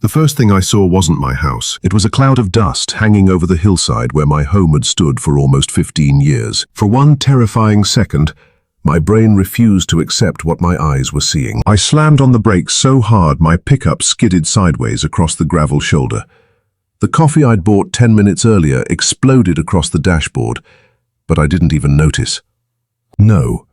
The first thing I saw wasn't my house. It was a cloud of dust hanging over the hillside where my home had stood for almost 15 years. For one terrifying second, my brain refused to accept what my eyes were seeing. I slammed on the brakes so hard my pickup skidded sideways across the gravel shoulder. The coffee I'd bought 10 minutes earlier exploded across the dashboard, but I didn't even notice. No.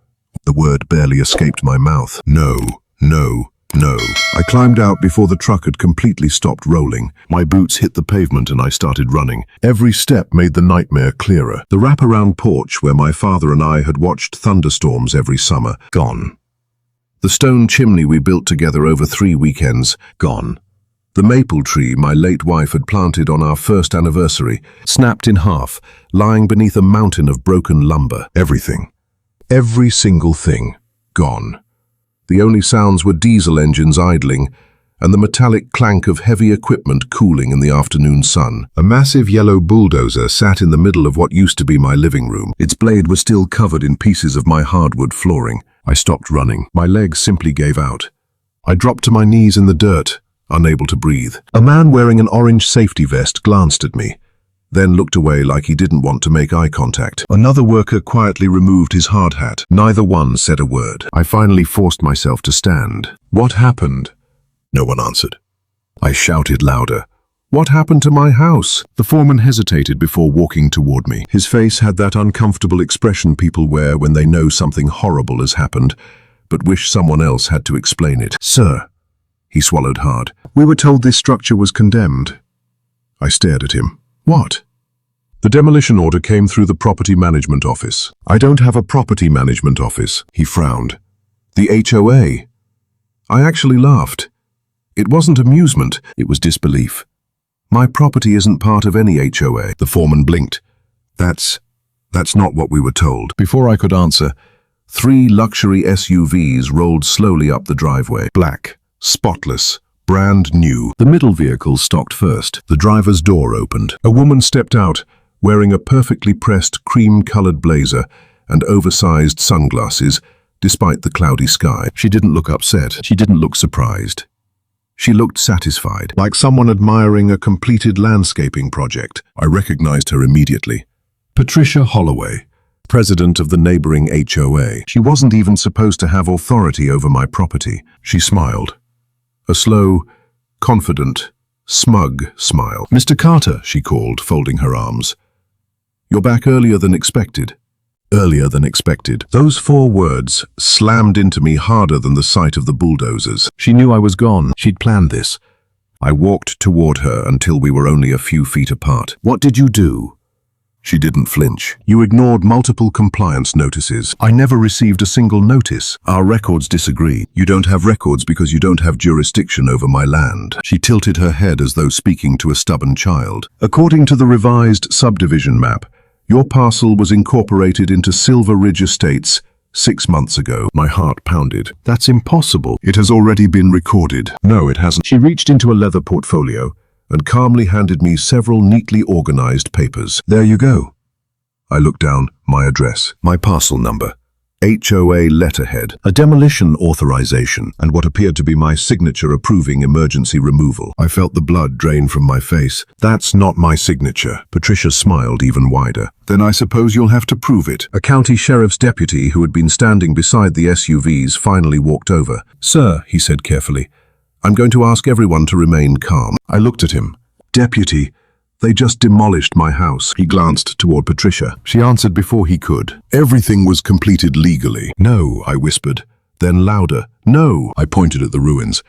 The word barely escaped my mouth. No, no, no. I climbed out before the truck had completely stopped rolling. My boots hit the pavement and I started running. Every step made the nightmare clearer. The wraparound porch where my father and I had watched thunderstorms every summer, gone. The stone chimney we built together over 3 weekends, gone. The maple tree my late wife had planted on our first anniversary, snapped in half, lying beneath a mountain of broken lumber. Everything. Every single thing. Gone. The only sounds were diesel engines idling and the metallic clank of heavy equipment cooling in the afternoon sun. A massive yellow bulldozer sat in the middle of what used to be my living room. Its blade was still covered in pieces of my hardwood flooring. I stopped running. My legs simply gave out. I dropped to my knees in the dirt, unable to breathe. A man wearing an orange safety vest glanced at me, then looked away like he didn't want to make eye contact. Another worker quietly removed his hard hat. Neither one said a word. I finally forced myself to stand. What happened? No one answered. I shouted louder. What happened to my house? The foreman hesitated before walking toward me. His face had that uncomfortable expression people wear when they know something horrible has happened, but wish someone else had to explain it. Sir, he swallowed hard. We were told this structure was condemned. I stared at him. What? The demolition order came through the property management office. I don't have a property management office, he frowned. The HOA. I actually laughed. It wasn't amusement, it was disbelief. My property isn't part of any HOA. The foreman blinked. That's not what we were told. Before I could answer, 3 luxury SUVs rolled slowly up the driveway. Black, spotless, brand new. The middle vehicle stopped first. The driver's door opened. A woman stepped out, wearing a perfectly pressed cream-colored blazer and oversized sunglasses, despite the cloudy sky. She didn't look upset. She didn't look surprised. She looked satisfied, like someone admiring a completed landscaping project. I recognized her immediately. Patricia Holloway, president of the neighboring HOA. She wasn't even supposed to have authority over my property. She smiled. A slow, confident, smug smile. Mr. Carter, she called, folding her arms. You're back earlier than expected. Earlier than expected. Those 4 words slammed into me harder than the sight of the bulldozers. She knew I was gone. She'd planned this. I walked toward her until we were only a few feet apart. What did you do? She didn't flinch. You ignored multiple compliance notices. I never received a single notice. Our records disagree. You don't have records because you don't have jurisdiction over my land. She tilted her head as though speaking to a stubborn child. According to the revised subdivision map, your parcel was incorporated into Silver Ridge Estates 6 months ago. My heart pounded. That's impossible. It has already been recorded. No, it hasn't. She reached into a leather portfolio and calmly handed me several neatly organized papers. There you go. I looked down. My address, my parcel number, HOA letterhead, a demolition authorization, and what appeared to be my signature approving emergency removal. I felt the blood drain from my face. That's not my signature. Patricia smiled even wider. Then I suppose you'll have to prove it. A county sheriff's deputy who had been standing beside the SUVs finally walked over. Sir, he said carefully, I'm going to ask everyone to remain calm. I looked at him. Deputy, they just demolished my house. He glanced toward Patricia. She answered before he could. Everything was completed legally. No, I whispered. Then louder. No, I pointed at the ruins.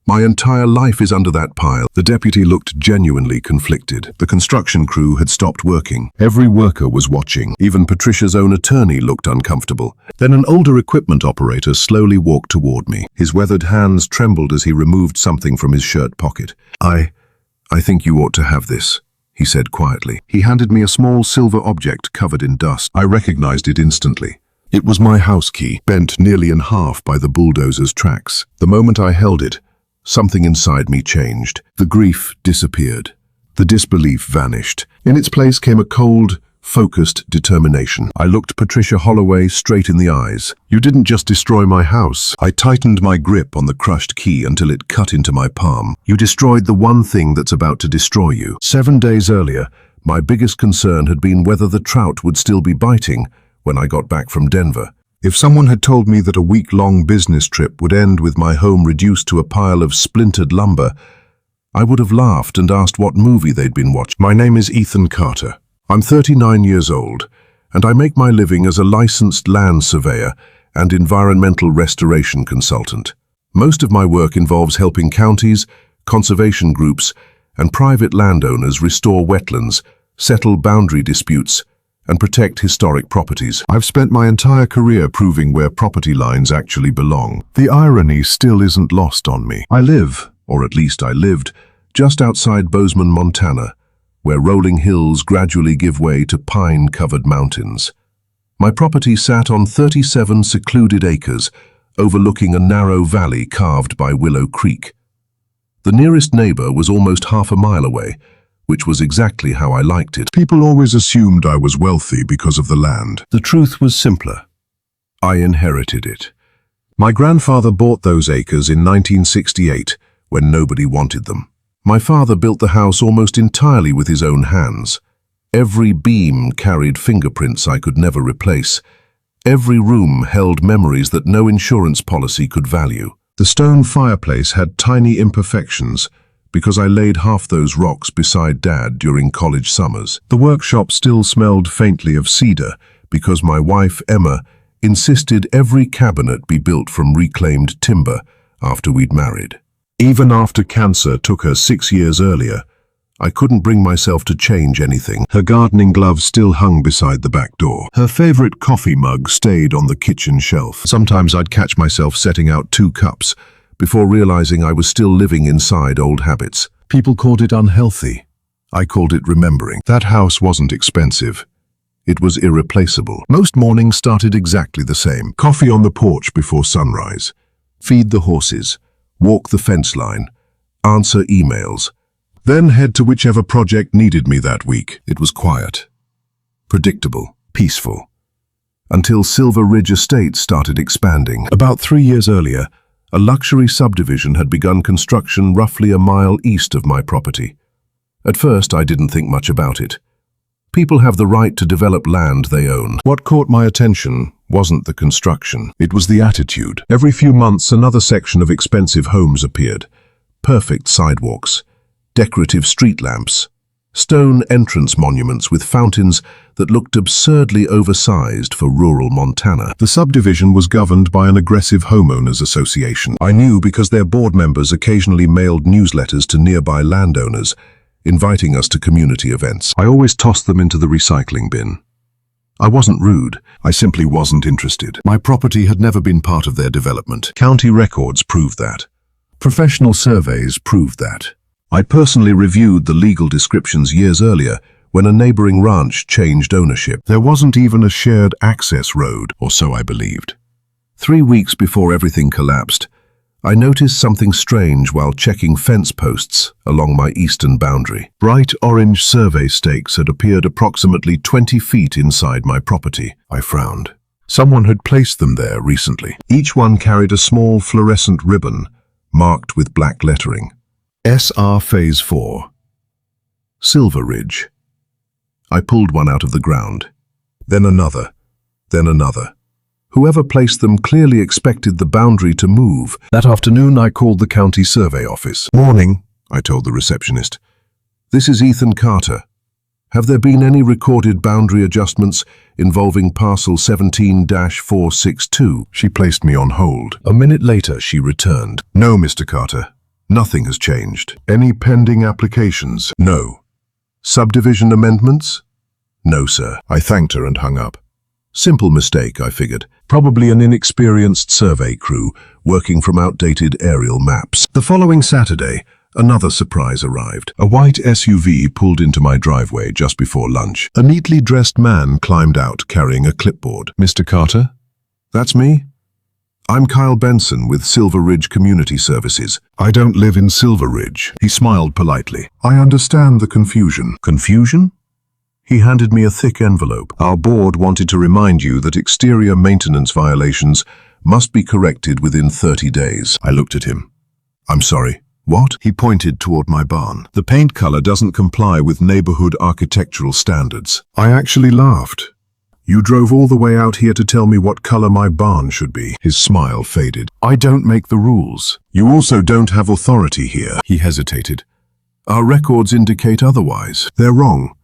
My entire life is under that pile. The deputy looked genuinely conflicted. The construction crew had stopped working. Every worker was watching. Even Patricia's own attorney looked uncomfortable. Then an older equipment operator slowly walked toward me. His weathered hands trembled as he removed something from his shirt pocket. I think you ought to have this, he said quietly. He handed me a small silver object covered in dust. I recognized it instantly. It was my house key, bent nearly in half by the bulldozer's tracks. The moment I held it, something inside me changed. The grief disappeared. The disbelief vanished. In its place came a cold, focused determination. I looked Patricia Holloway straight in the eyes. "You didn't just destroy my house." I tightened my grip on the crushed key until it cut into my palm. "You destroyed the one thing that's about to destroy you." 7 days earlier, my biggest concern had been whether the trout would still be biting when I got back from Denver. If someone had told me that a week-long business trip would end with my home reduced to a pile of splintered lumber, I would have laughed and asked what movie they'd been watching. My name is Ethan Carter. I'm 39 years old, and I make my living as a licensed land surveyor and environmental restoration consultant. Most of my work involves helping counties, conservation groups, and private landowners restore wetlands, settle boundary disputes, and protect historic properties. I've spent my entire career proving where property lines actually belong. The irony still isn't lost on me. I live, or at least I lived, just outside Bozeman, Montana, where rolling hills gradually give way to pine-covered mountains. My property sat on 37 secluded acres, overlooking a narrow valley carved by Willow Creek. The nearest neighbor was almost half a mile away, which was exactly how I liked it. People always assumed I was wealthy because of the land. The truth was simpler. I inherited it. My grandfather bought those acres in 1968, when nobody wanted them. My father built the house almost entirely with his own hands. Every beam carried fingerprints I could never replace. Every room held memories that no insurance policy could value. The stone fireplace had tiny imperfections because I laid half those rocks beside Dad during college summers. The workshop still smelled faintly of cedar because my wife, Emma, insisted every cabinet be built from reclaimed timber after we'd married. Even after cancer took her 6 years earlier, I couldn't bring myself to change anything. Her gardening gloves still hung beside the back door. Her favorite coffee mug stayed on the kitchen shelf. Sometimes I'd catch myself setting out 2 cups before realizing I was still living inside old habits. People called it unhealthy. I called it remembering. That house wasn't expensive. It was irreplaceable. Most mornings started exactly the same. Coffee on the porch before sunrise. Feed the horses. Walk the fence line. Answer emails. Then head to whichever project needed me that week. It was quiet, predictable, peaceful, until Silver Ridge Estate started expanding. About 3 years earlier, a luxury subdivision had begun construction roughly a mile east of my property. At first, I didn't think much about it. People have the right to develop land they own. What caught my attention wasn't the construction. It was the attitude. Every few months, another section of expensive homes appeared. Perfect sidewalks, decorative street lamps, stone entrance monuments with fountains that looked absurdly oversized for rural Montana. The subdivision was governed by an aggressive homeowners association. I knew because their board members occasionally mailed newsletters to nearby landowners, inviting us to community events. I always tossed them into the recycling bin. I wasn't rude, I simply wasn't interested. My property had never been part of their development. County records proved that. Professional surveys proved that. I personally reviewed the legal descriptions years earlier when a neighboring ranch changed ownership. There wasn't even a shared access road, or so I believed. 3 weeks before everything collapsed, I noticed something strange while checking fence posts along my eastern boundary. Bright orange survey stakes had appeared approximately 20 feet inside my property. I frowned. Someone had placed them there recently. Each one carried a small fluorescent ribbon marked with black lettering. SR Phase 4. Silver Ridge. I pulled one out of the ground. Then another. Then another. Whoever placed them clearly expected the boundary to move. That afternoon, I called the county survey office. "Morning," I told the receptionist. "This is Ethan Carter. Have there been any recorded boundary adjustments involving parcel 17-462? She placed me on hold. A minute later, she returned. "No, Mr. Carter. Nothing has changed." "Any pending applications?" "No." "Subdivision amendments?" "No, sir." I thanked her and hung up. Simple mistake, I figured. Probably an inexperienced survey crew working from outdated aerial maps. The following Saturday, another surprise arrived. A white SUV pulled into my driveway just before lunch. A neatly dressed man climbed out carrying a clipboard. "Mr. Carter?" "That's me. I'm Kyle Benson with Silver Ridge Community Services." "I don't live in Silver Ridge." He smiled politely. "I understand the confusion." "Confusion? He handed me a thick envelope. Our board wanted to remind you that exterior maintenance violations must be corrected within 30 days. I looked at him. I'm sorry. What? He pointed toward my barn. The paint color doesn't comply with neighborhood architectural standards. I actually laughed. You drove all the way out here to tell me what color my barn should be. His smile faded. I don't make the rules. You also don't have authority here. He hesitated. Our records indicate otherwise. They're wrong.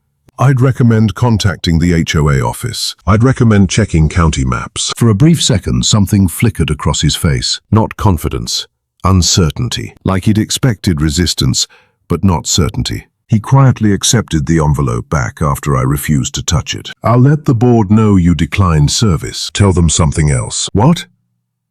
I'd recommend contacting the HOA office. I'd recommend checking county maps. For a brief second, something flickered across his face. Not confidence, uncertainty. Like he'd expected resistance, but not certainty. He quietly accepted the envelope back after I refused to touch it. I'll let the board know you declined service. Tell them something else. What?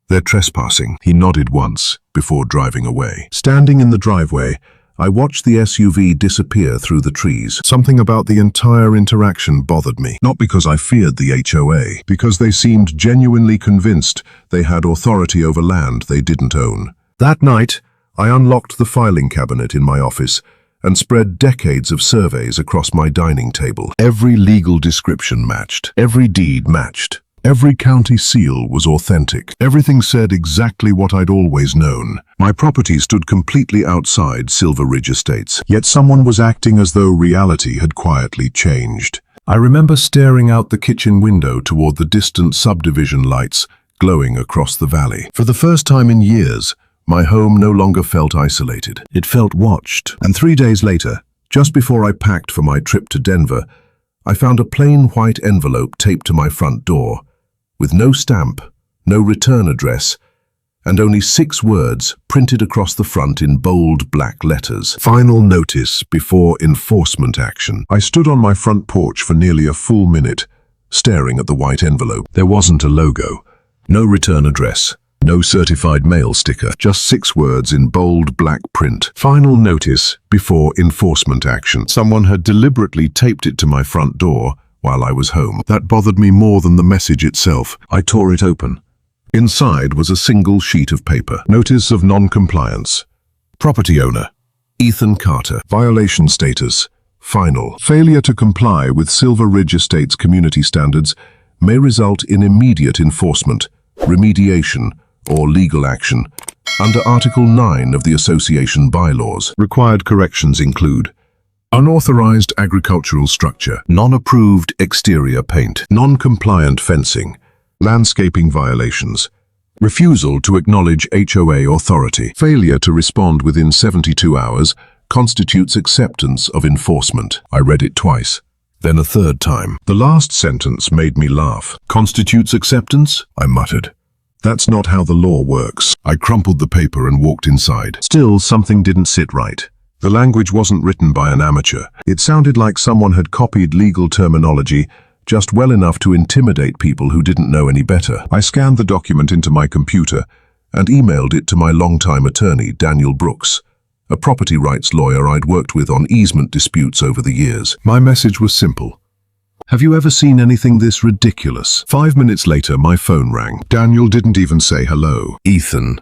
They're trespassing. He nodded once before driving away. Standing in the driveway, I watched the SUV disappear through the trees. Something about the entire interaction bothered me. Not because I feared the HOA, because they seemed genuinely convinced they had authority over land they didn't own. That night, I unlocked the filing cabinet in my office and spread decades of surveys across my dining table. Every legal description matched. Every deed matched. Every county seal was authentic. Everything said exactly what I'd always known. My property stood completely outside Silver Ridge Estates, yet someone was acting as though reality had quietly changed. I remember staring out the kitchen window toward the distant subdivision lights glowing across the valley. For the first time in years, my home no longer felt isolated. It felt watched. And 3 days later, just before I packed for my trip to Denver, I found a plain white envelope taped to my front door, with no stamp, no return address, and only 6 words printed across the front in bold black letters. Final notice before enforcement action. I stood on my front porch for nearly a full minute, staring at the white envelope. There wasn't a logo, no return address, no certified mail sticker, just 6 words in bold black print. Final notice before enforcement action. Someone had deliberately taped it to my front door while I was home. That bothered me more than the message itself. I tore it open. Inside was a single sheet of paper. Notice of non-compliance. Property owner, Ethan Carter. Violation status, final. Failure to comply with Silver Ridge Estates community standards may result in immediate enforcement, remediation, or legal action under Article 9 of the Association bylaws. Required corrections include unauthorized agricultural structure, non-approved exterior paint, non-compliant fencing, landscaping violations, refusal to acknowledge HOA authority, failure to respond within 72 hours constitutes acceptance of enforcement. I read it twice, then a third time. The last sentence made me laugh. Constitutes acceptance? I muttered. That's not how the law works. I crumpled the paper and walked inside. Still, something didn't sit right. The language wasn't written by an amateur. It sounded like someone had copied legal terminology just well enough to intimidate people who didn't know any better. I scanned the document into my computer and emailed it to my longtime attorney, Daniel Brooks, a property rights lawyer I'd worked with on easement disputes over the years. My message was simple. Have you ever seen anything this ridiculous? 5 minutes later, my phone rang. Daniel didn't even say hello. Ethan,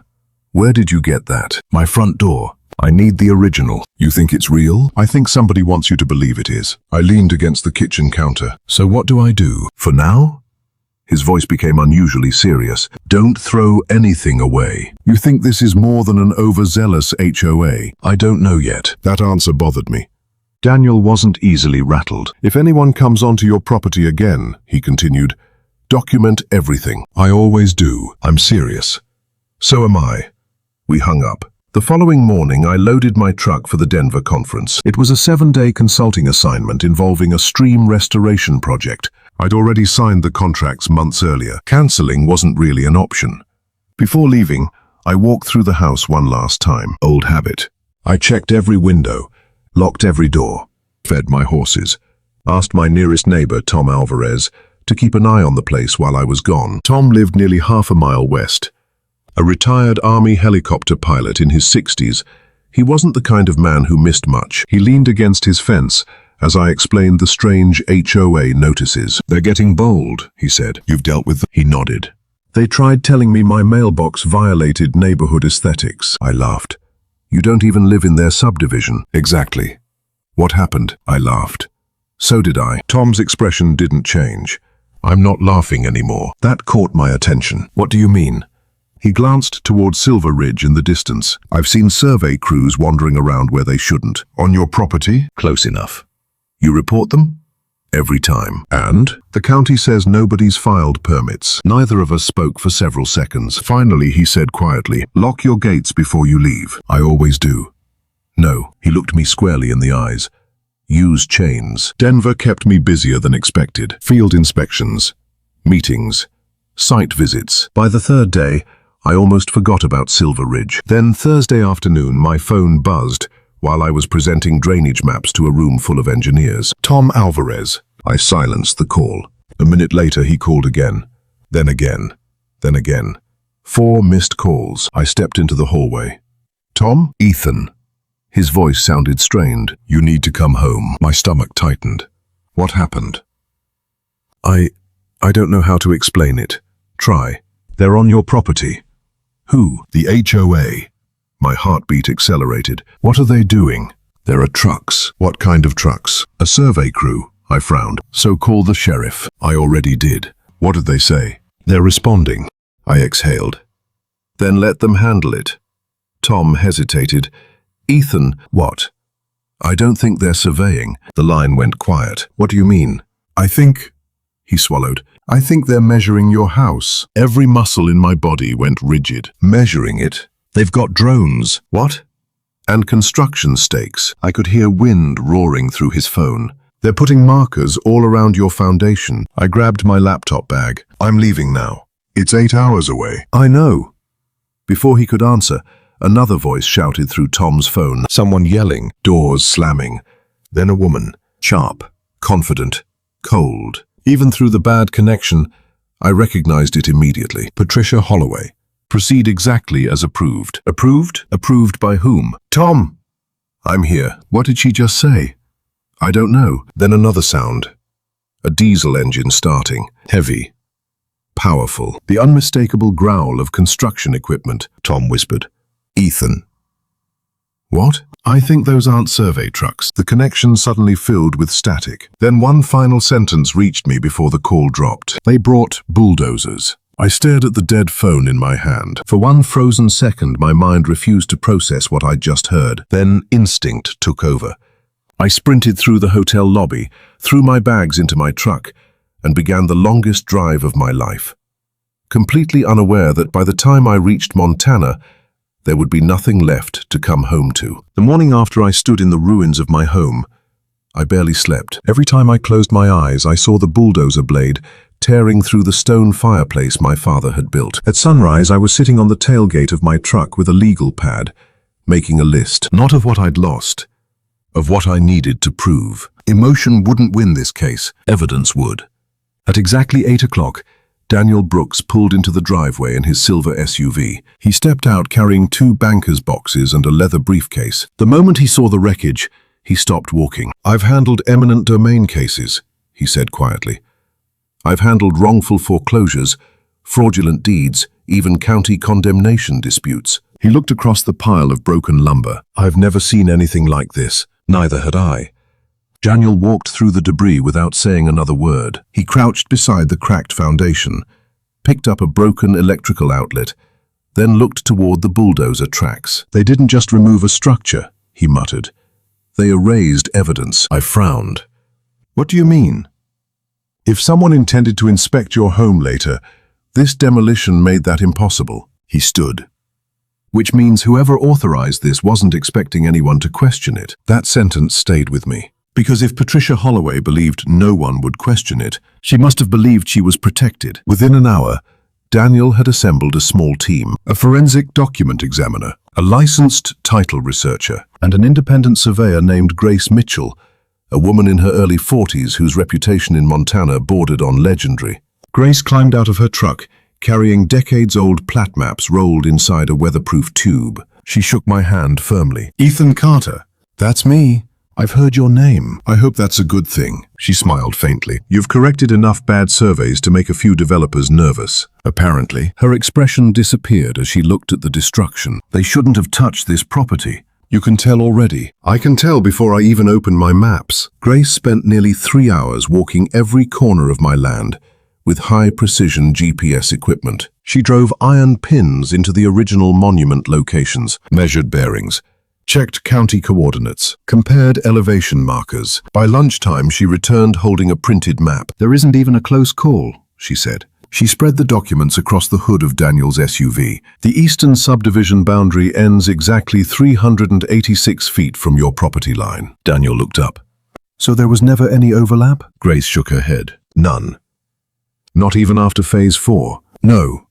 where did you get that? My front door. I need the original. You think it's real? I think somebody wants you to believe it is. I leaned against the kitchen counter. So what do I do? For now? His voice became unusually serious. Don't throw anything away. You think this is more than an overzealous HOA? I don't know yet. That answer bothered me. Daniel wasn't easily rattled. If anyone comes onto your property again, he continued, document everything. I always do. I'm serious. So am I. We hung up. The following morning, I loaded my truck for the Denver conference. It was a 7-day consulting assignment involving a stream restoration project. I'd already signed the contracts months earlier. Canceling wasn't really an option. Before leaving, I walked through the house one last time. Old habit. I checked every window, locked every door, fed my horses, asked my nearest neighbor, Tom Alvarez, to keep an eye on the place while I was gone. Tom lived nearly half a mile west. A retired Army helicopter pilot in his 60s, he wasn't the kind of man who missed much. He leaned against his fence as I explained the strange HOA notices. They're getting bold, he said. You've dealt with them? He nodded. They tried telling me my mailbox violated neighborhood aesthetics. I laughed. You don't even live in their subdivision. Exactly. What happened? I laughed. So did I. Tom's expression didn't change. I'm not laughing anymore. That caught my attention. What do you mean? He glanced towards Silver Ridge in the distance. I've seen survey crews wandering around where they shouldn't. On your property? Close enough. You report them? Every time. And? The county says nobody's filed permits. Neither of us spoke for several seconds. Finally, he said quietly, "Lock your gates before you leave." I always do. No. He looked me squarely in the eyes. Use chains. Denver kept me busier than expected. Field inspections, meetings, site visits. By the third day, I almost forgot about Silver Ridge. Then Thursday afternoon, my phone buzzed while I was presenting drainage maps to a room full of engineers. Tom Alvarez. I silenced the call. A minute later, he called again. Then again. Then again. 4 missed calls. I stepped into the hallway. Tom? Ethan. His voice sounded strained. You need to come home. My stomach tightened. What happened? I don't know how to explain it. Try. They're on your property. Who? The HOA. My heartbeat accelerated. What are they doing? There are trucks. What kind of trucks? A survey crew. I frowned. So call the sheriff. I already did. What did they say? They're responding. I exhaled. Then let them handle it. Tom hesitated. Ethan, what? I don't think they're surveying. The line went quiet. What do you mean? I think, he swallowed, I think they're measuring your house. Every muscle in my body went rigid. Measuring it? They've got drones. What? And construction stakes. I could hear wind roaring through his phone. They're putting markers all around your foundation. I grabbed my laptop bag. I'm leaving now. It's 8 hours away. I know. Before he could answer, another voice shouted through Tom's phone, someone yelling, doors slamming. Then a woman, sharp, confident, cold. Even through the bad connection, I recognized it immediately. Patricia Holloway. Proceed exactly as approved. Approved? Approved by whom? Tom! I'm here. What did she just say? I don't know. Then another sound. A diesel engine starting. Heavy. Powerful. The unmistakable growl of construction equipment. Tom whispered. Ethan. What? I think those aren't survey trucks. The connection suddenly filled with static. Then one final sentence reached me before the call dropped. They brought bulldozers. I stared at the dead phone in my hand. For one frozen second, my mind refused to process what I'd just heard. Then instinct took over. I sprinted through the hotel lobby, threw my bags into my truck, and began the longest drive of my life. Completely unaware that by the time I reached Montana, there would be nothing left to come home to. The morning after I stood in the ruins of my home, I barely slept. Every time I closed my eyes, I saw the bulldozer blade tearing through the stone fireplace my father had built. At sunrise, I was sitting on the tailgate of my truck with a legal pad, making a list, not of what I'd lost, of what I needed to prove. Emotion wouldn't win this case. Evidence would. At exactly 8 o'clock, Daniel Brooks pulled into the driveway in his silver SUV. He stepped out carrying 2 banker's boxes and a leather briefcase. The moment he saw the wreckage, he stopped walking. I've handled eminent domain cases, he said quietly. I've handled wrongful foreclosures, fraudulent deeds, even county condemnation disputes. He looked across the pile of broken lumber. I've never seen anything like this. Neither had I. Daniel walked through the debris without saying another word. He crouched beside the cracked foundation, picked up a broken electrical outlet, then looked toward the bulldozer tracks. They didn't just remove a structure, he muttered. They erased evidence. I frowned. What do you mean? If someone intended to inspect your home later, this demolition made that impossible. He stood. Which means whoever authorized this wasn't expecting anyone to question it. That sentence stayed with me. Because if Patricia Holloway believed no one would question it, she must have believed she was protected. Within an hour, Daniel had assembled a small team, a forensic document examiner, a licensed title researcher, and an independent surveyor named Grace Mitchell, a woman in her early 40s whose reputation in Montana bordered on legendary. Grace climbed out of her truck, carrying decades-old plat maps rolled inside a weatherproof tube. She shook my hand firmly. Ethan Carter. That's me. I've heard your name. I hope that's a good thing. She smiled faintly. You've corrected enough bad surveys to make a few developers nervous. Apparently, her expression disappeared as she looked at the destruction. They shouldn't have touched this property. You can tell already. I can tell before I even open my maps. Grace spent nearly 3 hours walking every corner of my land with high-precision GPS equipment. She drove iron pins into the original monument locations, measured bearings, checked county coordinates, compared elevation markers. By lunchtime, she returned holding a printed map. "There isn't even a close call," she said. She spread the documents across the hood of Daniel's SUV. "The eastern subdivision boundary ends exactly 386 feet from your property line." Daniel looked up. "So there was never any overlap?" Grace shook her head. "None. Not even after Phase 4. No."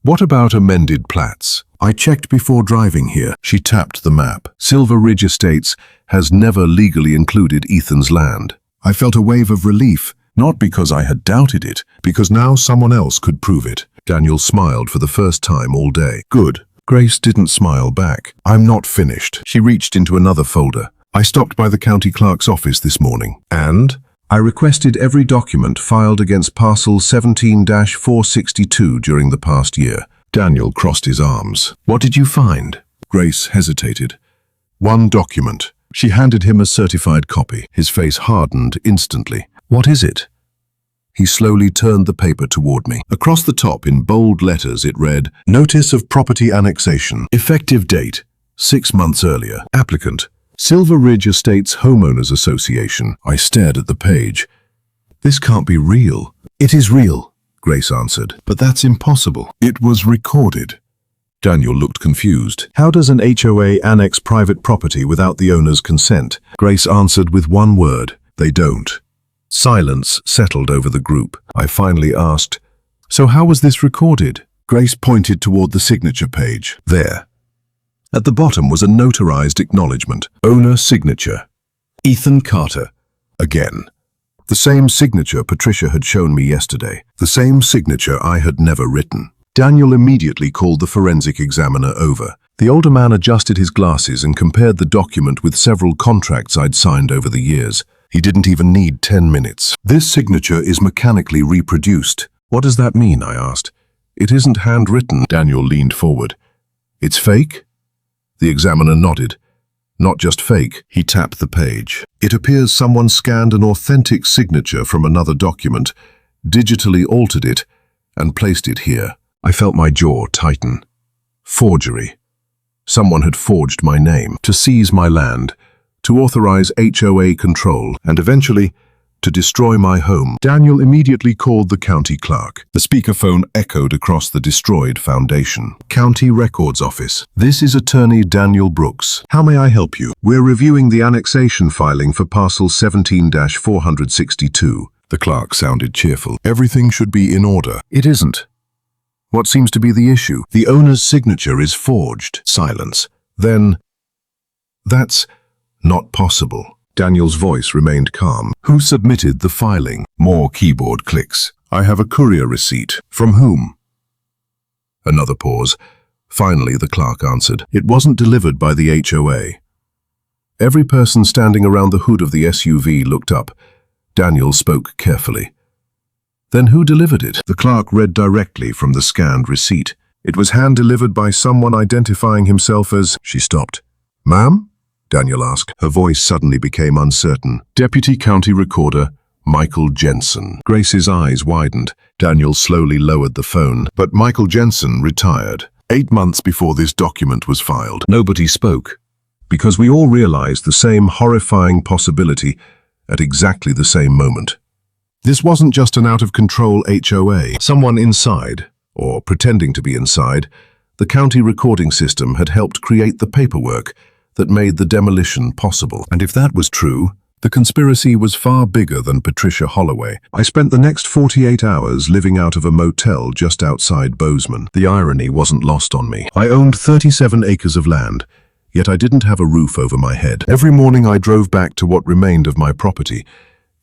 "What about amended plats?" "I checked before driving here." She tapped the map. "Silver Ridge Estates has never legally included Ethan's land." I felt a wave of relief, not because I had doubted it, because now someone else could prove it. Daniel smiled for the first time all day. "Good." Grace didn't smile back. "I'm not finished." She reached into another folder. "I stopped by the county clerk's office this morning, and I requested every document filed against parcel 17-462 during the past year." Daniel crossed his arms. "What did you find?" Grace hesitated. "One document." She handed him a certified copy. His face hardened instantly. "What is it?" He slowly turned the paper toward me. Across the top, in bold letters, it read, "Notice of Property Annexation. Effective date, 6 months earlier. Applicant, Silver Ridge Estates Homeowners Association." I stared at the page. "This can't be real." "It is real," Grace answered. "But that's impossible. It was recorded." Daniel looked confused. "How does an HOA annex private property without the owner's consent?" Grace answered with one word: "They don't." Silence settled over the group. I finally asked, "So how was this recorded?" Grace pointed toward the signature page. There. At the bottom was a notarized acknowledgement. Owner signature. Ethan Carter. Again. The same signature Patricia had shown me yesterday. The same signature I had never written. Daniel immediately called the forensic examiner over. The older man adjusted his glasses and compared the document with several contracts I'd signed over the years. He didn't even need 10 minutes. "This signature is mechanically reproduced." "What does that mean?" I asked. "It isn't handwritten." Daniel leaned forward. "It's fake?" The examiner nodded. "Not just fake." He tapped the page. "It appears someone scanned an authentic signature from another document, digitally altered it, and placed it here." I felt my jaw tighten. Forgery. Someone had forged my name to seize my land, to authorize HOA control, and eventually to destroy my home. Daniel immediately called the county clerk. The speakerphone echoed across the destroyed foundation. "County Records Office. This is Attorney Daniel Brooks. How may I help you?" "We're reviewing the annexation filing for parcel 17-462. The clerk sounded cheerful. "Everything should be in order." "It isn't." "What seems to be the issue?" "The owner's signature is forged." Silence. Then, "That's not possible." Daniel's voice remained calm. "Who submitted the filing?" More keyboard clicks. "I have a courier receipt." "From whom?" Another pause. Finally, the clerk answered. "It wasn't delivered by the HOA." Every person standing around the hood of the SUV looked up. Daniel spoke carefully. "Then who delivered it?" The clerk read directly from the scanned receipt. "It was hand-delivered by someone identifying himself as..." She stopped. "Ma'am?" Daniel asked. Her voice suddenly became uncertain. "Deputy County Recorder, Michael Jensen." Grace's eyes widened. Daniel slowly lowered the phone. "But Michael Jensen retired 8 months before this document was filed." Nobody spoke, because we all realized the same horrifying possibility at exactly the same moment. This wasn't just an out-of-control HOA. Someone inside, or pretending to be inside, the county recording system had helped create the paperwork that made the demolition possible. And if that was true, the conspiracy was far bigger than Patricia Holloway. I spent the next 48 hours living out of a motel just outside Bozeman. The irony wasn't lost on me. I owned 37 acres of land, yet I didn't have a roof over my head. Every morning I drove back to what remained of my property.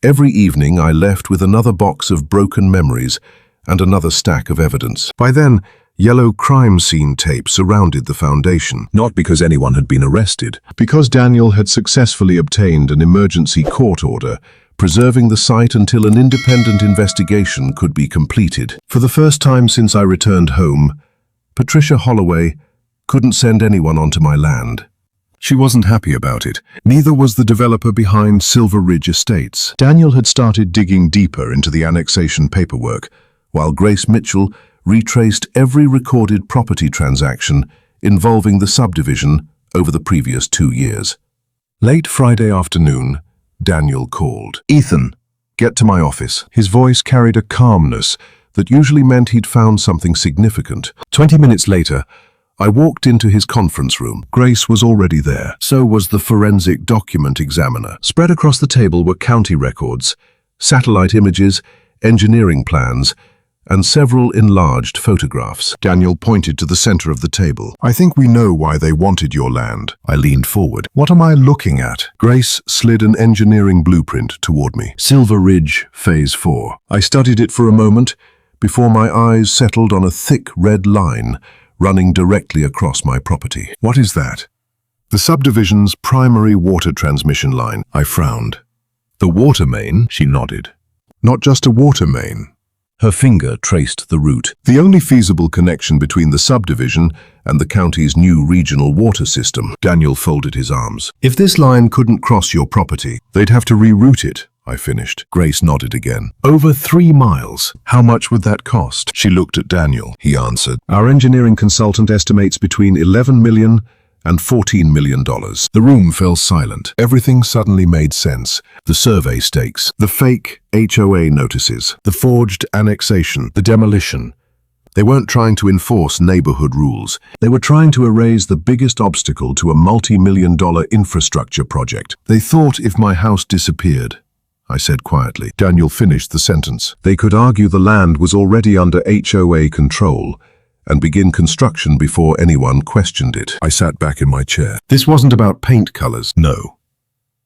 Every evening I left with another box of broken memories and another stack of evidence. By then, yellow crime scene tape surrounded the foundation, not because anyone had been arrested, because Daniel had successfully obtained an emergency court order, preserving the site until an independent investigation could be completed. For the first time since I returned home, Patricia Holloway couldn't send anyone onto my land. She wasn't happy about it. Neither was the developer behind Silver Ridge Estates. Daniel had started digging deeper into the annexation paperwork, while Grace Mitchell retraced every recorded property transaction involving the subdivision over the previous 2 years. Late Friday afternoon, Daniel called. "Ethan, get to my office." His voice carried a calmness that usually meant he'd found something significant. 20 minutes later, I walked into his conference room. Grace was already there. So was the forensic document examiner. Spread across the table were county records, satellite images, engineering plans, and several enlarged photographs. Daniel pointed to the center of the table. "I think we know why they wanted your land." I leaned forward. "What am I looking at?" Grace slid an engineering blueprint toward me. "Silver Ridge, Phase 4. I studied it for a moment before my eyes settled on a thick red line running directly across my property. "What is that?" "The subdivision's primary water transmission line." I frowned. "The water main?" She nodded. "Not just a water main." Her finger traced the route. "The only feasible connection between the subdivision and the county's new regional water system." Daniel folded his arms. "If this line couldn't cross your property, they'd have to reroute it," I finished. Grace nodded again. "Over 3 miles. How much would that cost?" She looked at Daniel. He answered, "Our engineering consultant estimates between $11 million and $14 million. The room fell silent. Everything suddenly made sense. The survey stakes, the fake HOA notices, the forged annexation, the demolition. They weren't trying to enforce neighborhood rules. They were trying to erase the biggest obstacle to a multi-million-dollar infrastructure project. They thought if my house disappeared, I said quietly. Daniel finished the sentence. They could argue the land was already under HOA control and begin construction before anyone questioned it. I sat back in my chair. This wasn't about paint colors. No.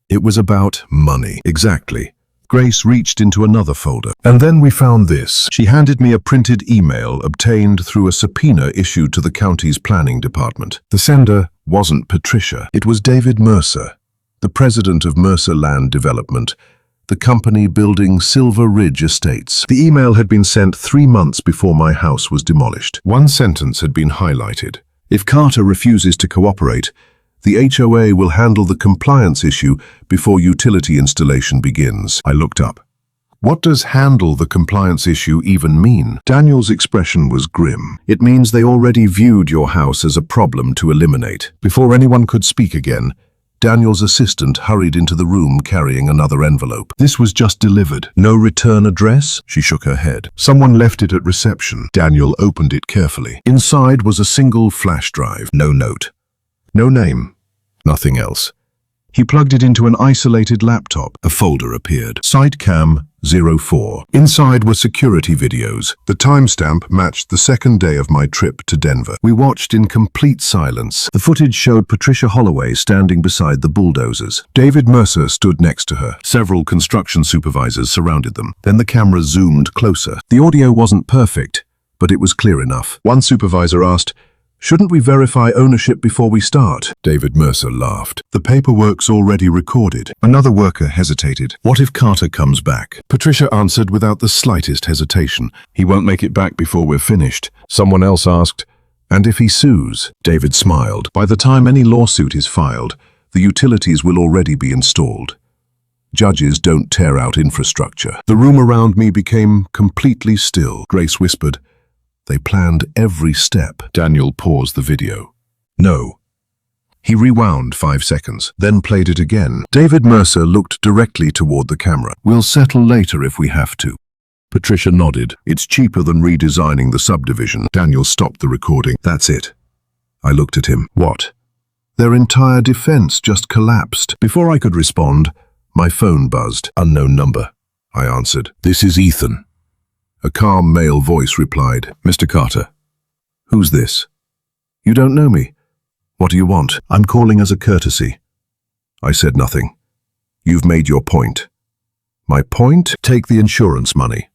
It was about money. Exactly. Grace reached into another folder. "And then we found this." She handed me a printed email obtained through a subpoena issued to the county's planning department. The sender wasn't Patricia. It was David Mercer, the president of Mercer Land Development, the company building Silver Ridge Estates. The email had been sent 3 months before my house was demolished. One sentence had been highlighted. "If Carter refuses to cooperate, the HOA will handle the compliance issue before utility installation begins." I looked up. "What does handle the compliance issue even mean?" Daniel's expression was grim. "It means they already viewed your house as a problem to eliminate." Before anyone could speak again, Daniel's assistant hurried into the room carrying another envelope. "This was just delivered. No return address?" She shook her head. "Someone left it at reception." Daniel opened it carefully. Inside was a single flash drive. No note. No name. Nothing else. He plugged it into an isolated laptop. A folder appeared. Sitecam 04. Inside were security videos. The timestamp matched the second day of my trip to Denver. We watched in complete silence. The footage showed Patricia Holloway standing beside the bulldozers. David Mercer stood next to her. Several construction supervisors surrounded them. Then the camera zoomed closer. The audio wasn't perfect, but it was clear enough. One supervisor asked, "Shouldn't we verify ownership before we start?" David Mercer laughed. "The paperwork's already recorded." Another worker hesitated. "What if Carter comes back?" Patricia answered without the slightest hesitation. "He won't make it back before we're finished." Someone else asked, "And if he sues?" David smiled. "By the time any lawsuit is filed, the utilities will already be installed. Judges don't tear out infrastructure." The room around me became completely still. Grace whispered, "They planned every step." Daniel paused the video. "No." He rewound 5 seconds, then played it again. David Mercer looked directly toward the camera. "We'll settle later if we have to." Patricia nodded. "It's cheaper than redesigning the subdivision." Daniel stopped the recording. "That's it." I looked at him. "What?" "Their entire defense just collapsed." Before I could respond, my phone buzzed. "Unknown number," I answered. "This is Ethan." A calm male voice replied, "Mr. Carter." "Who's this?" "You don't know me." "What do you want?" "I'm calling as a courtesy." I said nothing. "You've made your point." "My point? Take the insurance money."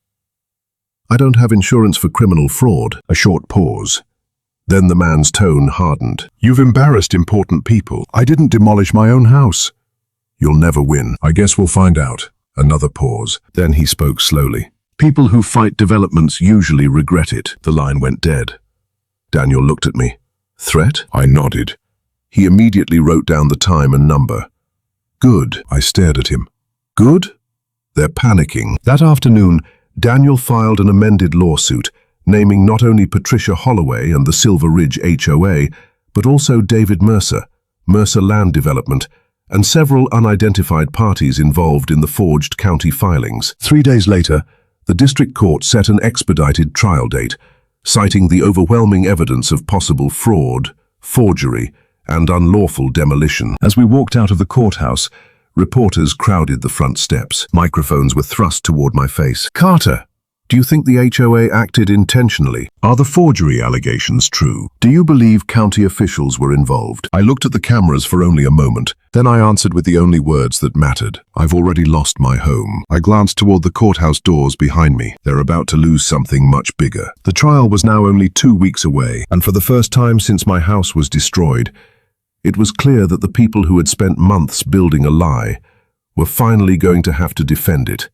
"I don't have insurance for criminal fraud." A short pause. Then the man's tone hardened. "You've embarrassed important people. I didn't demolish my own house." "You'll never win." "I guess we'll find out." Another pause. Then he spoke slowly. "People who fight developments usually regret it." The line went dead. Daniel looked at me. "Threat?" I nodded. He immediately wrote down the time and number. Good, I stared at him. Good? They're panicking. That afternoon, Daniel filed an amended lawsuit, naming not only Patricia Holloway and the Silver Ridge HOA, but also David Mercer, Mercer Land Development, and several unidentified parties involved in the forged county filings. 3 days later, the district court set an expedited trial date, citing the overwhelming evidence of possible fraud, forgery, and unlawful demolition. As we walked out of the courthouse, reporters crowded the front steps. Microphones were thrust toward my face. Carter, do you think the HOA acted intentionally? Are the forgery allegations true? Do you believe county officials were involved? I looked at the cameras for only a moment. Then I answered with the only words that mattered. I've already lost my home. I glanced toward the courthouse doors behind me. They're about to lose something much bigger. The trial was now only 2 weeks away, and for the first time since my house was destroyed, it was clear that the people who had spent months building a lie were finally going to have to defend it.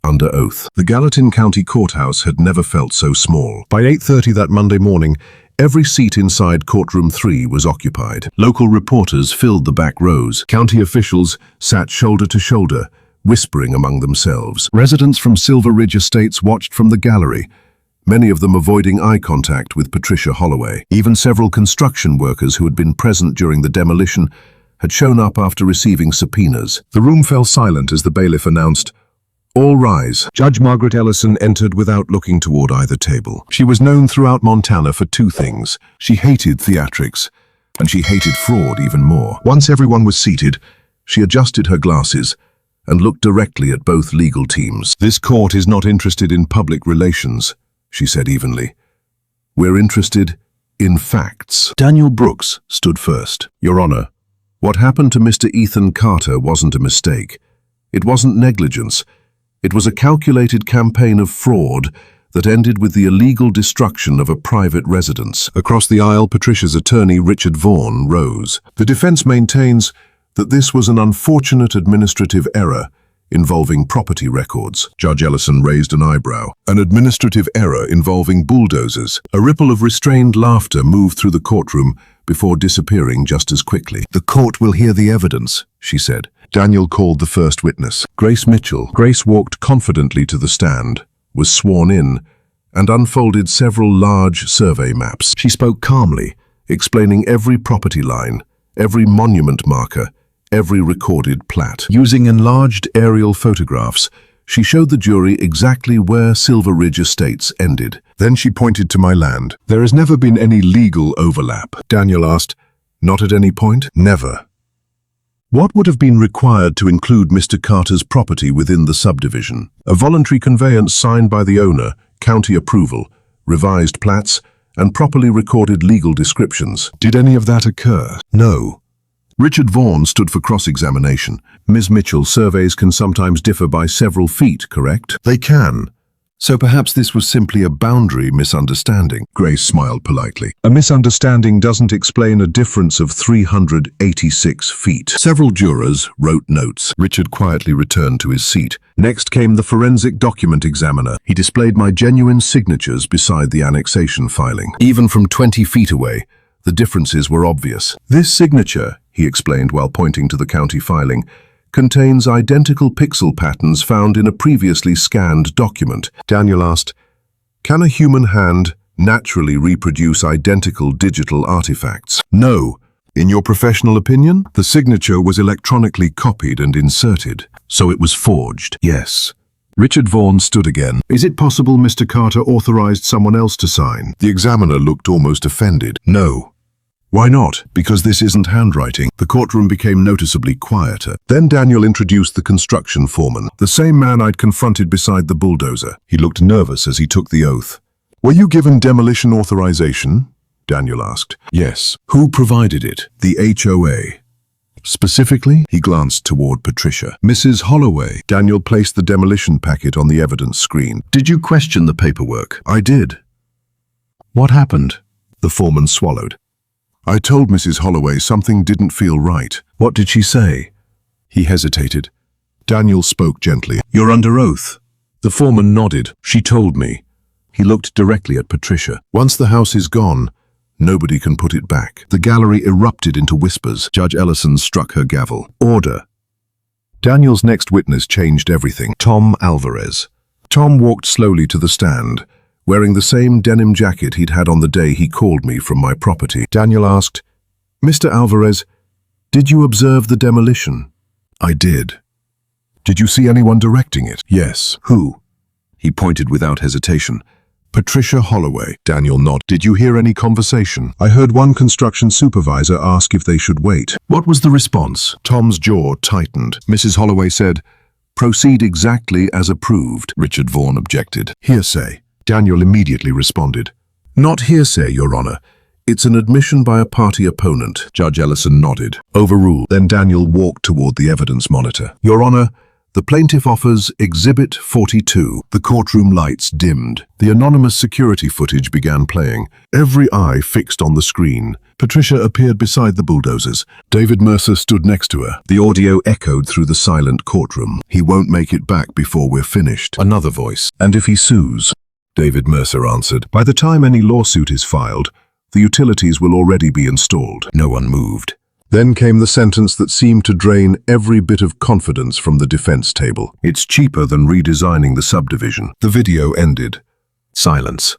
Under oath. The Gallatin County Courthouse had never felt so small. By 8:30 that Monday morning, every seat inside Courtroom 3 was occupied. Local reporters filled the back rows. County officials sat shoulder to shoulder, whispering among themselves. Residents from Silver Ridge Estates watched from the gallery, many of them avoiding eye contact with Patricia Holloway. Even several construction workers who had been present during the demolition had shown up after receiving subpoenas. The room fell silent as the bailiff announced, "All rise." Judge Margaret Ellison entered without looking toward either table. She was known throughout Montana for 2 things. She hated theatrics, and she hated fraud even more. Once everyone was seated, she adjusted her glasses and looked directly at both legal teams. "This court is not interested in public relations," she said evenly. "We're interested in facts." Daniel Brooks stood first. "Your Honor, what happened to Mr. Ethan Carter wasn't a mistake. It wasn't negligence. It was a calculated campaign of fraud that ended with the illegal destruction of a private residence." Across the aisle, Patricia's attorney, Richard Vaughn, rose. "The defense maintains that this was an unfortunate administrative error involving property records." Judge Ellison raised an eyebrow. "An administrative error involving bulldozers." A ripple of restrained laughter moved through the courtroom before disappearing just as quickly. "The court will hear the evidence," she said. Daniel called the first witness, Grace Mitchell. Grace walked confidently to the stand, was sworn in, and unfolded several large survey maps. She spoke calmly, explaining every property line, every monument marker, every recorded plat. Using enlarged aerial photographs, she showed the jury exactly where Silver Ridge Estates ended. Then she pointed to my land. "There has never been any legal overlap." Daniel asked, "Not at any point?" "Never." "What would have been required to include Mr. Carter's property within the subdivision?" "A voluntary conveyance signed by the owner, county approval, revised plats, and properly recorded legal descriptions." "Did any of that occur?" "No." Richard Vaughn stood for cross-examination. "Ms. Mitchell, surveys can sometimes differ by several feet, correct?" "They can. So perhaps this was simply a boundary misunderstanding." Grace smiled politely. "A misunderstanding doesn't explain a difference of 386 feet. Several jurors wrote notes. Richard quietly returned to his seat. Next came the forensic document examiner. He displayed my genuine signatures beside the annexation filing. Even from 20 feet away, the differences were obvious. "This signature," he explained while pointing to the county filing, "contains identical pixel patterns found in a previously scanned document." Daniel asked, "Can a human hand naturally reproduce identical digital artifacts?" "No." "In your professional opinion?" "The signature was electronically copied and inserted, so it was forged." "Yes." Richard Vaughn stood again. "Is it possible Mr. Carter authorized someone else to sign?" The examiner looked almost offended. "No." "Why not?" "Because this isn't handwriting." The courtroom became noticeably quieter. Then Daniel introduced the construction foreman, the same man I'd confronted beside the bulldozer. He looked nervous as he took the oath. "Were you given demolition authorization?" Daniel asked. "Yes." "Who provided it?" "The HOA." "Specifically?" He glanced toward Patricia. "Mrs. Holloway." Daniel placed the demolition packet on the evidence screen. "Did you question the paperwork?" "I did." "What happened?" The foreman swallowed. "I told Mrs. Holloway something didn't feel right." "What did she say?" He hesitated. Daniel spoke gently. "You're under oath." The foreman nodded. "She told me." He looked directly at Patricia. "Once the house is gone, Nobody can put it back. The gallery erupted into whispers. Judge Ellison struck her gavel. Order. Daniel's next witness changed everything. Tom Alvarez. Tom walked slowly to the stand, wearing the same denim jacket he'd had on the day he called me from my property. Daniel asked, "Mr. Alvarez, did you observe the demolition?" "I did." "Did you see anyone directing it?" "Yes." "Who?" He pointed without hesitation. "Patricia Holloway." Daniel nodded. "Did you hear any conversation?" "I heard one construction supervisor ask if they should wait." "What was the response?" Tom's jaw tightened. Mrs. Holloway said, "Proceed exactly as approved." Richard Vaughan objected. "Hearsay." Daniel immediately responded, "Not hearsay, Your Honor. It's an admission by a party opponent." Judge Ellison nodded. "Overruled." Then Daniel walked toward the evidence monitor. "Your Honor, the plaintiff offers Exhibit 42. The courtroom lights dimmed. The anonymous security footage began playing, every eye fixed on the screen. Patricia appeared beside the bulldozers. David Mercer stood next to her. The audio echoed through the silent courtroom. "He won't make it back before we're finished." Another voice. "And if he sues?" David Mercer answered, "By the time any lawsuit is filed, the utilities will already be installed." No one moved. Then came the sentence that seemed to drain every bit of confidence from the defense table. "It's cheaper than redesigning the subdivision." The video ended. Silence.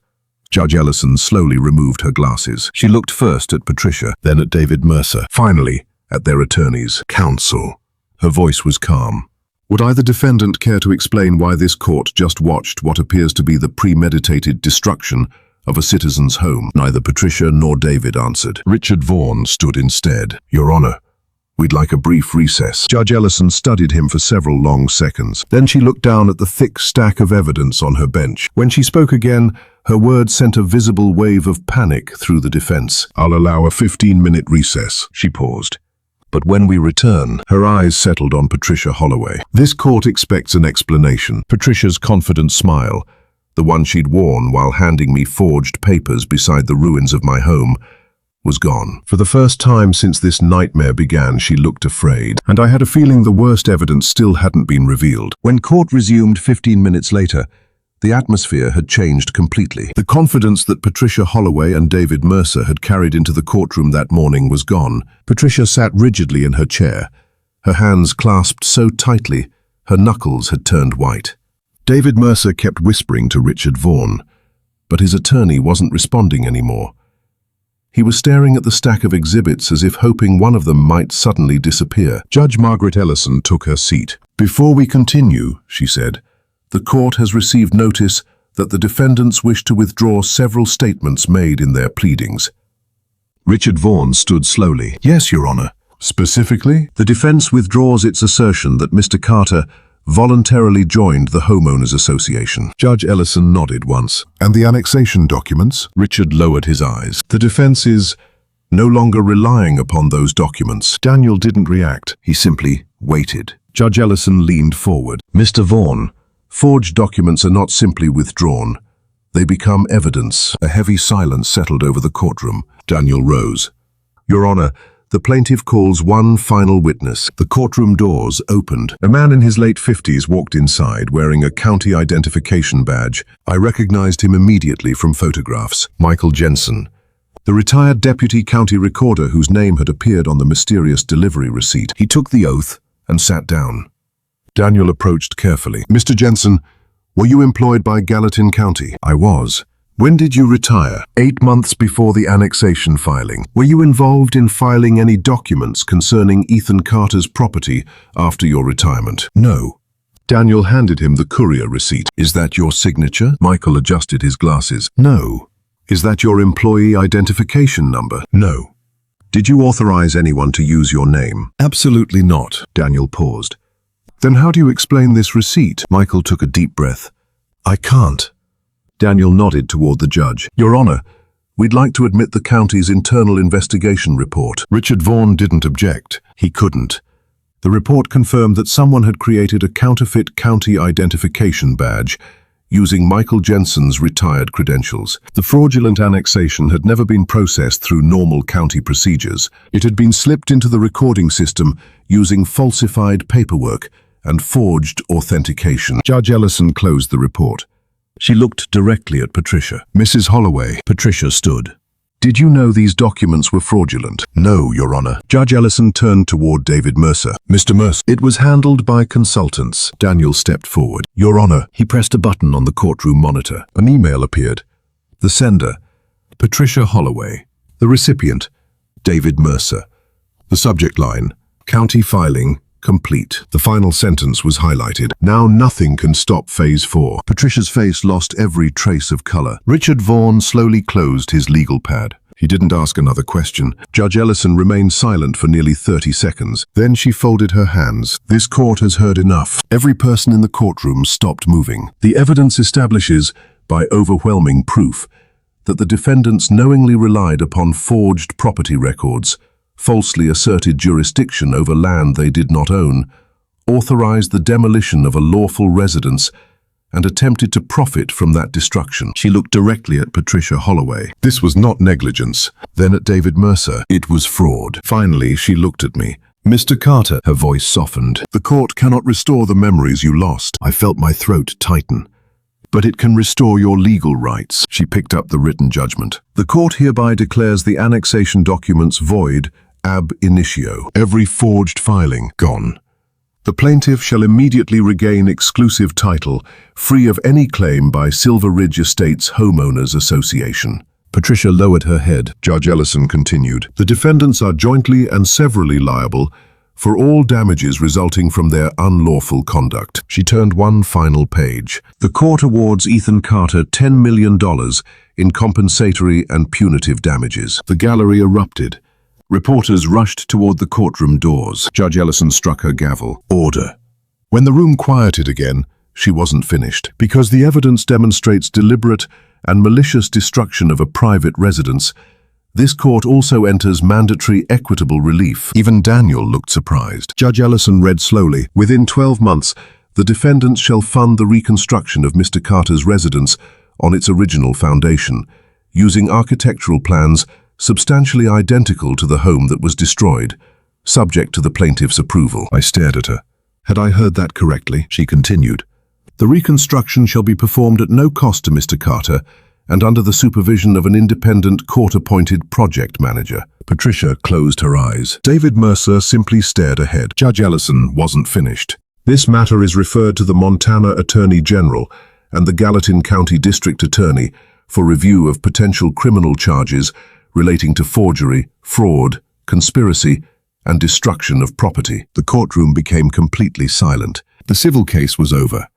Judge Ellison slowly removed her glasses. She looked first at Patricia, then at David Mercer, finally at their attorneys, counsel. Her voice was calm. "Would either defendant care to explain why this court just watched what appears to be the premeditated destruction of a citizen's home?" Neither Patricia nor David answered. Richard Vaughan stood instead. "Your Honor, we'd like a brief recess." Judge Ellison studied him for several long seconds. Then she looked down at the thick stack of evidence on her bench. When she spoke again, her words sent a visible wave of panic through the defense. "I'll allow a 15-minute recess." She paused. "But when we return," her eyes settled on Patricia Holloway. "This court expects an explanation." Patricia's confident smile, the one she'd worn while handing me forged papers beside the ruins of my home, was gone. For the first time since this nightmare began, she looked afraid, and I had a feeling the worst evidence still hadn't been revealed. When court resumed 15 minutes later, the atmosphere had changed completely. The confidence that Patricia Holloway and David Mercer had carried into the courtroom that morning was gone. Patricia sat rigidly in her chair, her hands clasped so tightly her knuckles had turned white. David Mercer kept whispering to Richard Vaughan, but his attorney wasn't responding anymore. He was staring at the stack of exhibits as if hoping one of them might suddenly disappear. Judge Margaret Ellison took her seat. "Before we continue," she said, "the court has received notice that the defendants wish to withdraw several statements made in their pleadings." Richard Vaughan stood slowly. "Yes, Your Honor." "Specifically?" "The defense withdraws its assertion that Mr. Carter voluntarily joined the Homeowners Association." Judge Ellison nodded once. "And the annexation documents?" Richard lowered his eyes. "The defense is no longer relying upon those documents." Daniel didn't react. He simply waited. Judge Ellison leaned forward. "Mr. Vaughan, forged documents are not simply withdrawn. They become evidence." A heavy silence settled over the courtroom. Daniel rose. "Your Honor, the plaintiff calls one final witness." The courtroom doors opened. A man in his late 50s walked inside, wearing a county identification badge. I recognized him immediately from photographs. Michael Jensen, the retired deputy county recorder whose name had appeared on the mysterious delivery receipt. He took the oath and sat down. Daniel approached carefully. "Mr. Jensen, were you employed by Gallatin County?" "I was." "When did you retire?" 8 months before the annexation filing. "Were you involved in filing any documents concerning Ethan Carter's property after your retirement?" "No." Daniel handed him the courier receipt. "Is that your signature?" Michael adjusted his glasses. "No." "Is that your employee identification number?" "No." "Did you authorize anyone to use your name?" "Absolutely not." Daniel paused. "Then how do you explain this receipt?" Michael took a deep breath. "I can't." Daniel nodded toward the judge. "Your Honor, we'd like to admit the county's internal investigation report." Richard Vaughan didn't object. He couldn't. The report confirmed that someone had created a counterfeit county identification badge using Michael Jensen's retired credentials. The fraudulent annexation had never been processed through normal county procedures. It had been slipped into the recording system using falsified paperwork and forged authentication. Judge Ellison closed the report. She looked directly at Patricia. "Mrs. Holloway." Patricia stood. "Did you know these documents were fraudulent?" "No, Your Honor." Judge Ellison turned toward David Mercer. "Mr. Mercer." "It was handled by consultants." Daniel stepped forward. "Your Honor." He pressed a button on the courtroom monitor. An email appeared. The sender, Patricia Holloway. The recipient, David Mercer. The subject line, County Filing Complete. The final sentence was highlighted. "Now nothing can stop Phase 4. Patricia's face lost every trace of color. Richard Vaughan slowly closed his legal pad. He didn't ask another question. Judge Ellison remained silent for nearly 30 seconds. Then she folded her hands. "This court has heard enough." Every person in the courtroom stopped moving. "The evidence establishes, by overwhelming proof, that the defendants knowingly relied upon forged property records, falsely asserted jurisdiction over land they did not own, authorized the demolition of a lawful residence, and attempted to profit from that destruction." She looked directly at Patricia Holloway. "This was not negligence." Then at David Mercer. "It was fraud." Finally, she looked at me. "Mr. Carter," her voice softened, "the court cannot restore the memories you lost." I felt my throat tighten. "But it can restore your legal rights." She picked up the written judgment. "The court hereby declares the annexation documents void ab initio. Every forged filing gone. The plaintiff shall immediately regain exclusive title, free of any claim by Silver Ridge Estates Homeowners Association." Patricia lowered her head. Judge Ellison continued. "The defendants are jointly and severally liable for all damages resulting from their unlawful conduct." She turned one final page. "The court awards Ethan Carter $10 million in compensatory and punitive damages." The gallery erupted. Reporters rushed toward the courtroom doors. Judge Ellison struck her gavel. "Order." When the room quieted again, she wasn't finished. "Because the evidence demonstrates deliberate and malicious destruction of a private residence, this court also enters mandatory equitable relief." Even Daniel looked surprised. Judge Ellison read slowly. "Within 12 months, the defendants shall fund the reconstruction of Mr. Carter's residence on its original foundation, using architectural plans substantially identical to the home that was destroyed, subject to the plaintiff's approval." I stared at her. Had I heard that correctly? She continued. "The reconstruction shall be performed at no cost to Mr. Carter and under the supervision of an independent court-appointed project manager." Patricia closed her eyes. David Mercer simply stared ahead. Judge Ellison wasn't finished. "This matter is referred to the Montana Attorney General and the Gallatin County District Attorney for review of potential criminal charges relating to forgery, fraud, conspiracy, and destruction of property." The courtroom became completely silent. The civil case was over.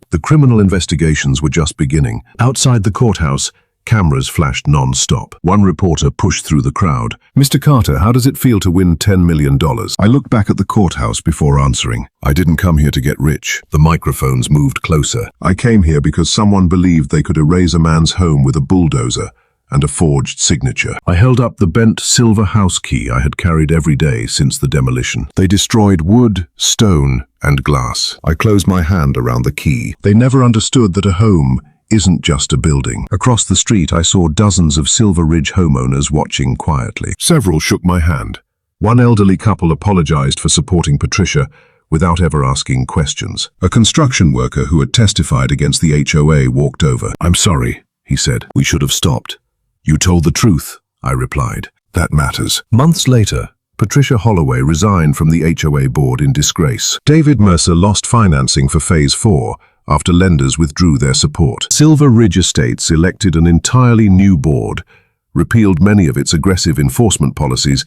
The criminal investigations were just beginning. Outside the courthouse, cameras flashed non-stop. One reporter pushed through the crowd. "Mr. Carter, how does it feel to win $10 million? I looked back at the courthouse before answering. "I didn't come here to get rich." The microphones moved closer. "I came here because someone believed they could erase a man's home with a bulldozer and a forged signature." I held up the bent silver house key I had carried every day since the demolition. "They destroyed wood, stone, and glass." I closed my hand around the key. "They never understood that a home isn't just a building." Across the street, I saw dozens of Silver Ridge homeowners watching quietly. Several shook my hand. One elderly couple apologized for supporting Patricia without ever asking questions. A construction worker who had testified against the HOA walked over. "I'm sorry," he said. "We should have stopped." "You told the truth," I replied. "That matters." Months later, Patricia Holloway resigned from the HOA board in disgrace. David Mercer lost financing for Phase 4 after lenders withdrew their support. Silver Ridge Estates elected an entirely new board, repealed many of its aggressive enforcement policies,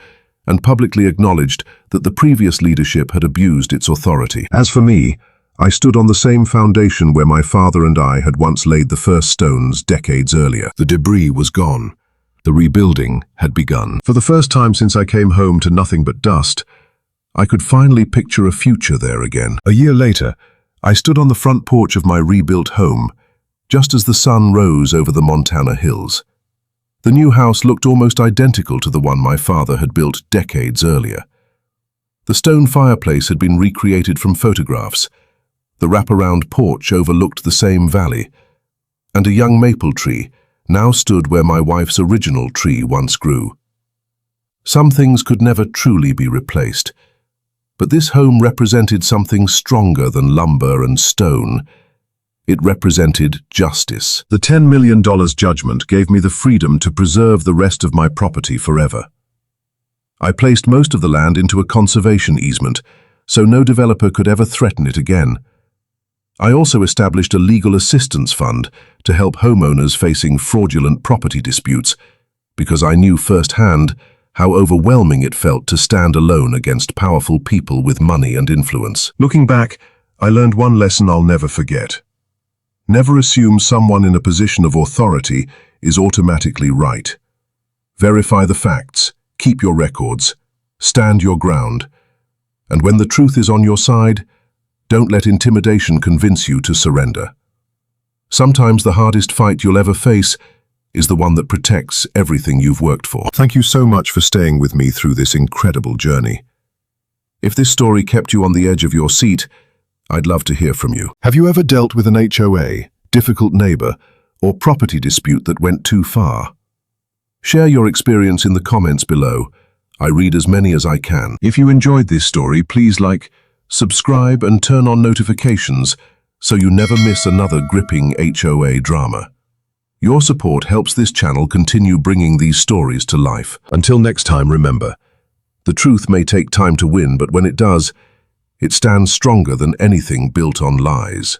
and publicly acknowledged that the previous leadership had abused its authority. As for me, I stood on the same foundation where my father and I had once laid the first stones decades earlier. The debris was gone. The rebuilding had begun. For the first time since I came home to nothing but dust, I could finally picture a future there again. A year later, I stood on the front porch of my rebuilt home, just as the sun rose over the Montana hills. The new house looked almost identical to the one my father had built decades earlier. The stone fireplace had been recreated from photographs. The wraparound porch overlooked the same valley, and a young maple tree now stood where my wife's original tree once grew. Some things could never truly be replaced, but this home represented something stronger than lumber and stone. It represented justice. The $10 million judgment gave me the freedom to preserve the rest of my property forever. I placed most of the land into a conservation easement, so no developer could ever threaten it again. I also established a legal assistance fund to help homeowners facing fraudulent property disputes, because I knew firsthand how overwhelming it felt to stand alone against powerful people with money and influence. Looking back, I learned one lesson I'll never forget. Never assume someone in a position of authority is automatically right. Verify the facts, keep your records, stand your ground, and when the truth is on your side, don't let intimidation convince you to surrender. Sometimes the hardest fight you'll ever face is the one that protects everything you've worked for. Thank you so much for staying with me through this incredible journey. If this story kept you on the edge of your seat, I'd love to hear from you. Have you ever dealt with an HOA, difficult neighbor, or property dispute that went too far? Share your experience in the comments below. I read as many as I can. If you enjoyed this story, please like, subscribe, and turn on notifications so you never miss another gripping HOA drama. Your support helps this channel continue bringing these stories to life. Until next time, remember, the truth may take time to win, but when it does, it stands stronger than anything built on lies.